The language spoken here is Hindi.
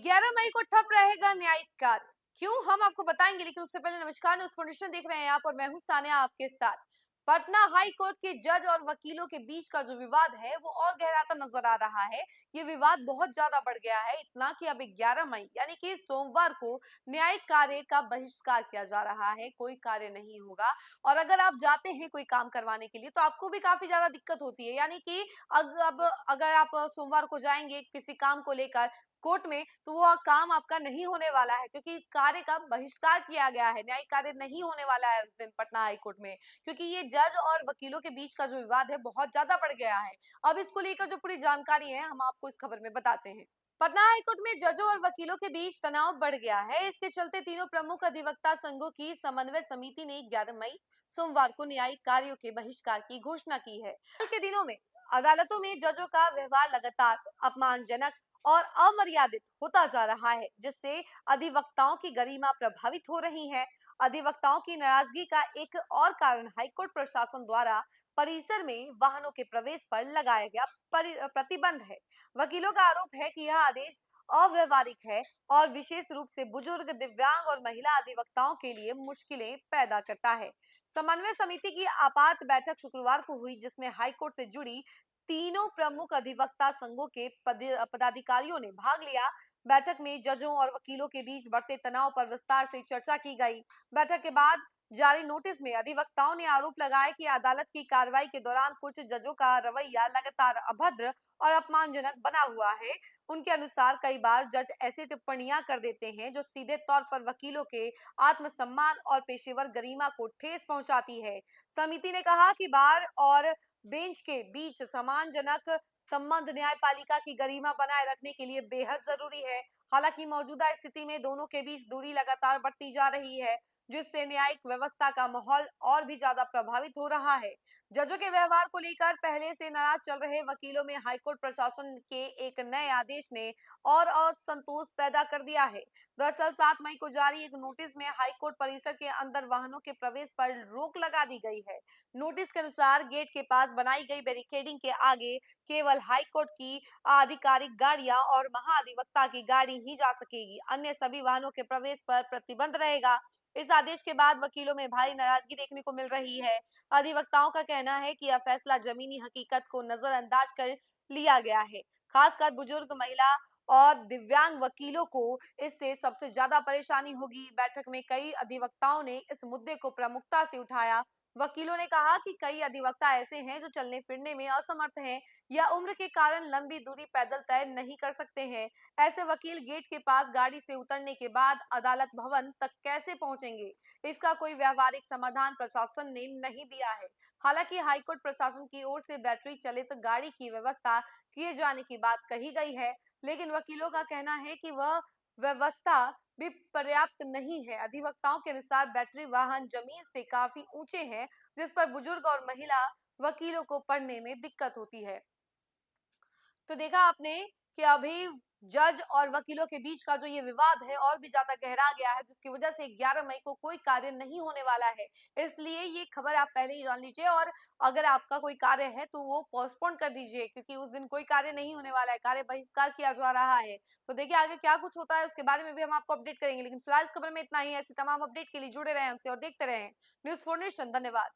11 मई को ठप रहेगा न्यायिक कार्य। क्यों, हम आपको बताएंगे, लेकिन उससे पहले नमस्कार, न्यूज फाउंडेशन देख रहे हैं आप और मैं हूं सानिया आपके साथ। पटना हाई कोर्ट के जज और वकीलों के बीच का जो विवाद है वो और गहराता नजर आ रहा है। ये विवाद बहुत ज्यादा बढ़ गया है, इतना कि अब 11 मई यानी कि सोमवार को न्यायिक कार्य का बहिष्कार किया जा रहा है। कोई कार्य नहीं होगा और अगर आप जाते हैं कोई काम करवाने के लिए तो आपको भी काफी ज्यादा दिक्कत होती है। यानी कि अब अगर आप सोमवार को जाएंगे किसी काम को लेकर कोर्ट में तो वो काम आपका नहीं होने वाला है, क्योंकि कार्य का बहिष्कार किया गया है। न्यायिक कार्य नहीं होने वाला है उस दिन पटना हाई कोर्ट में, क्योंकि ये जज और वकीलों के बीच का जो विवाद है बहुत ज्यादा बढ़ गया है। अब इसको लेकर जो पूरी जानकारी है हम आपको इस खबर में बताते हैं। पटना हाईकोर्ट में जजों और वकीलों के बीच तनाव बढ़ गया है। इसके चलते तीनों प्रमुख अधिवक्ता संघों की समन्वय समिति ने 11 मई सोमवार को न्यायिक कार्यों के बहिष्कार की घोषणा की है। कल के दिनों में अदालतों में जजों का व्यवहार लगातार अपमानजनक और अमर्यादित होता जा रहा है, जिससे अधिवक्ताओं की गरिमा प्रभावित हो रही है। अधिवक्ताओं की नाराजगी का एक और कारण हाईकोर्ट प्रशासन द्वारा परिसर में वाहनों के प्रवेश पर लगाया गया प्रतिबंध है। वकीलों का आरोप है कि यह आदेश अव्यवहारिक है और विशेष रूप से बुजुर्ग, दिव्यांग और महिला अधिवक्ताओं के लिए मुश्किलें पैदा करता है। समन्वय समिति की आपात बैठक शुक्रवार को हुई, जिसमें हाईकोर्ट से जुड़ी तीनों प्रमुख अधिवक्ता संघों के पदाधिकारियों ने भाग लिया। बैठक में जजों और वकीलों के बीच बढ़ते तनाव पर विस्तार से चर्चा की गई। बैठक के बाद जारी नोटिस में अधिवक्ताओं ने आरोप लगाया कि अदालत की कार्रवाई के दौरान कुछ जजों का रवैया लगातार अभद्र और अपमानजनक बना हुआ है। उनके अनुसार कई बार जज ऐसी टिप्पणियां कर देते हैं जो सीधे तौर पर वकीलों के आत्मसम्मान और पेशेवर गरिमा को ठेस पहुंचाती है। समिति ने कहा कि बार और बेंच के बीच सम्मानजनक संबंध न्यायपालिका की गरिमा बनाए रखने के लिए बेहद जरूरी है। हालांकि मौजूदा स्थिति में दोनों के बीच दूरी लगातार बढ़ती जा रही है, जिससे न्यायिक व्यवस्था का माहौल और भी ज्यादा प्रभावित हो रहा है। जजों के व्यवहार को लेकर पहले से नाराज चल रहे वकीलों में हाईकोर्ट प्रशासन के एक नए आदेश ने और असंतोष पैदा कर दिया है। दरअसल 7 मई को जारी एक नोटिस में हाईकोर्ट परिसर के अंदर वाहनों के प्रवेश पर रोक लगा दी गई है। नोटिस के अनुसार गेट के पास बनाई गई बैरिकेडिंग के आगे केवल हाईकोर्ट की आधिकारिक गाड़ियां और महाधिवक्ता की गाड़ी ही जा सकेगी, अन्य सभी वाहनों के प्रवेश पर प्रतिबंध रहेगा। इस आदेश के बाद वकीलों में भारी नाराजगी देखने को मिल रही है। अधिवक्ताओं का कहना है कि यह फैसला जमीनी हकीकत को नजरअंदाज कर लिया गया है। खासकर बुजुर्ग, महिला और दिव्यांग वकीलों को इससे सबसे ज्यादा परेशानी होगी। बैठक में कई अधिवक्ताओं ने इस मुद्दे को प्रमुखता से उठाया। वकीलों ने कहा कि कई अधिवक्ता ऐसे हैं जो चलने फिरने में असमर्थ हैं या उम्र के कारण लंबी दूरी पैदल तय नहीं कर सकते हैं। ऐसे वकील गेट के पास गाड़ी से उतरने के बाद अदालत भवन तक कैसे पहुंचेंगे? इसका कोई व्यवहारिक समाधान प्रशासन ने नहीं दिया है। हालांकि हाईकोर्ट प्रशासन की ओर से बैटरी चलित गाड़ी की व्यवस्था किए जाने की बात कही गई है, लेकिन वकीलों का कहना है कि वह व्यवस्था भी पर्याप्त नहीं है। अधिवक्ताओं के अनुसार बैटरी वाहन जमीन से काफी ऊंचे हैं, जिस पर बुजुर्ग और महिला वकीलों को पढ़ने में दिक्कत होती है। तो देखा आपने कि अभी जज और वकीलों के बीच का जो ये विवाद है और भी ज्यादा गहरा गया है, जिसकी वजह से 11 मई को कोई कार्य नहीं होने वाला है। इसलिए ये खबर आप पहले ही जान लीजिए और अगर आपका कोई कार्य है तो वो पोस्टपोन कर दीजिए, क्योंकि उस दिन कोई कार्य नहीं होने वाला है, कार्य बहिष्कार किया जा रहा है। तो देखिए आगे क्या कुछ होता है उसके बारे में भी हम आपको अपडेट करेंगे, लेकिन फिलहाल इस खबर में इतना ही। ऐसी तमाम अपडेट के लिए जुड़े रहे हमसे और देखते रहे न्यूज 4 नेशन। धन्यवाद।